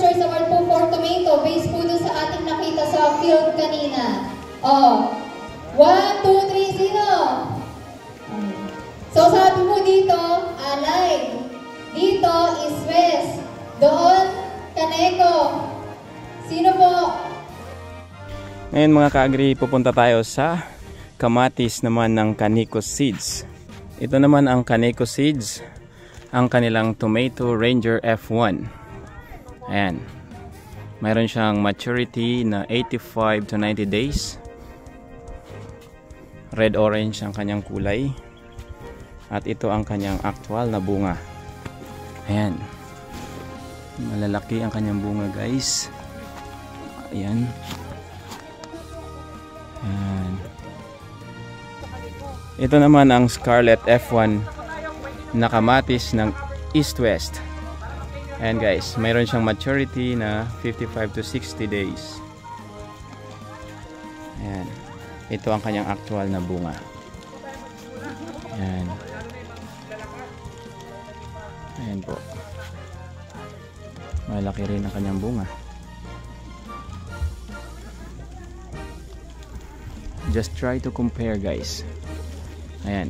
Research Award po for tomato based po doon sa ating nakita sa field kanina. Oh, 1, 2, 3, sino? So sabi mo dito, alay. Dito is west. Doon, kaneko. Sino po? Ngayon mga ka-agri, pupunta tayo sa kamatis naman ng Kaneko Seeds. Ito naman ang Kaneko Seeds, ang kanilang Tomato Ranger F1. Ayan. Mayroon siyang maturity na 85 to 90 days. Red-orange ang kanyang kulay. At ito ang kanyang actual na bunga. Ayan. Malalaki ang kanyang bunga, guys. Ayan. Ayan. Ito naman ang Scarlet F1 na kamatis ng East-West. Ayan guys, mayroon siyang maturity na 55 to 60 days. Ayan. Ito ang kanyang actual na bunga. Ayan. Ayan po. Malaki rin ang kanyang bunga. Just try to compare guys. Ayan.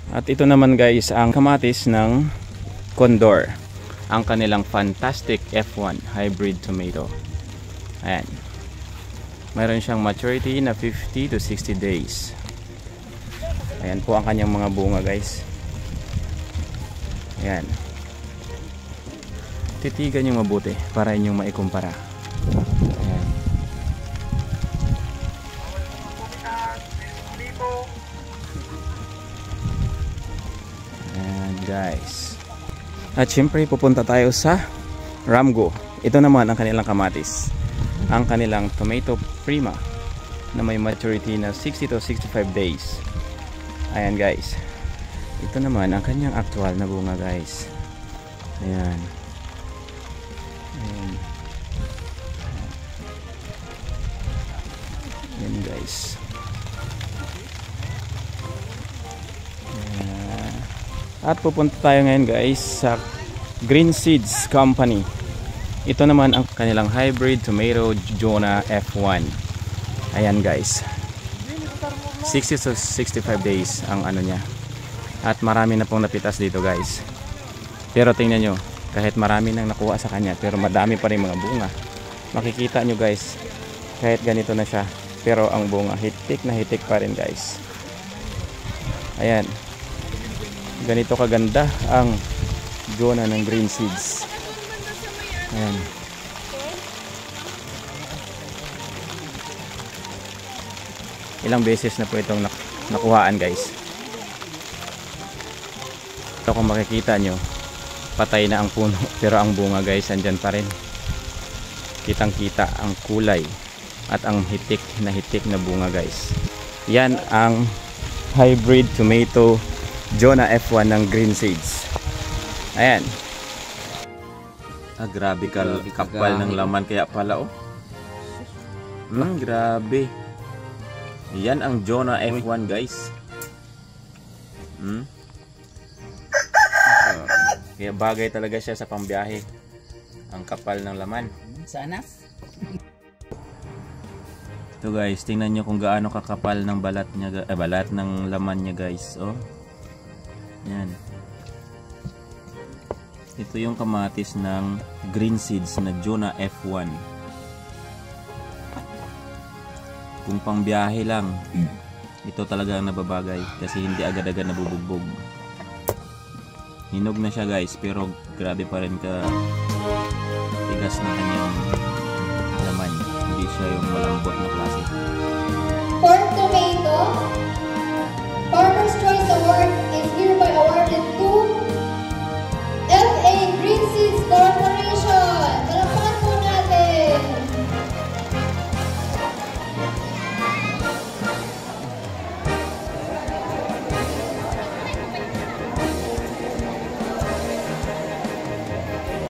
At ito naman guys ang kamatis ng Condor, ang kanilang Fantastic F1 hybrid tomato. Ayan. Mayroon siyang maturity na 50 to 60 days. Ayan po ang kanyang mga bunga guys. Ayan. Titigan nyo mabuti para inyong maikumpara. Ayan. Ayan guys. At syempre pupunta tayo sa Ramgo. Ito naman ang kanilang kamatis, ang kanilang Tomato Prima na may maturity na 60 to 65 days. Ayan guys. Ito naman ang kanyang actual na bunga guys. Ayan. Ayan. Ayan guys. At pupunta tayo ngayon guys sa Green Seeds Company. Ito naman ang kanilang hybrid tomato Jonah F1. Ayan guys. 60 to 65 days ang ano niya. At marami na pong napitas dito guys. Pero tingnan nyo, kahit marami nang nakuha sa kanya, pero madami pa rin mga bunga. Makikita nyo guys, kahit ganito na siya, pero ang bunga hitik na hitik pa rin guys. Ayan. Ganito kaganda ang Jonah ng Green Seeds. Ayan. Ilang beses na po itong nakuhaan guys. Ito kung makikita nyo, patay na ang puno pero ang bunga guys andyan pa rin. Kitang kita ang kulay at ang hitik na bunga guys. Yan ang hybrid tomato Jonah F1 ng Green Seeds. Ayan. Ah, grabe kapal ng laman kaya pala oh. Grabe. Yan ang Jonah F1 guys. Kaya bagay talaga siya sa pambiyahe. Ang kapal ng laman. Sana. Ito guys, tingnan nyo kung gaano kakapal ng balat niya, balat ng laman niya guys. Oh. Yan. Ito yung kamatis ng Green Seeds na Jonah F1. Kung pangbiyahe lang, ito talaga ang nababagay kasi hindi agad-agad nabubugbog. Hinog na siya guys, pero grabe pa rin ka tigas na kanyang laman. Hindi siya yung malambot na klase.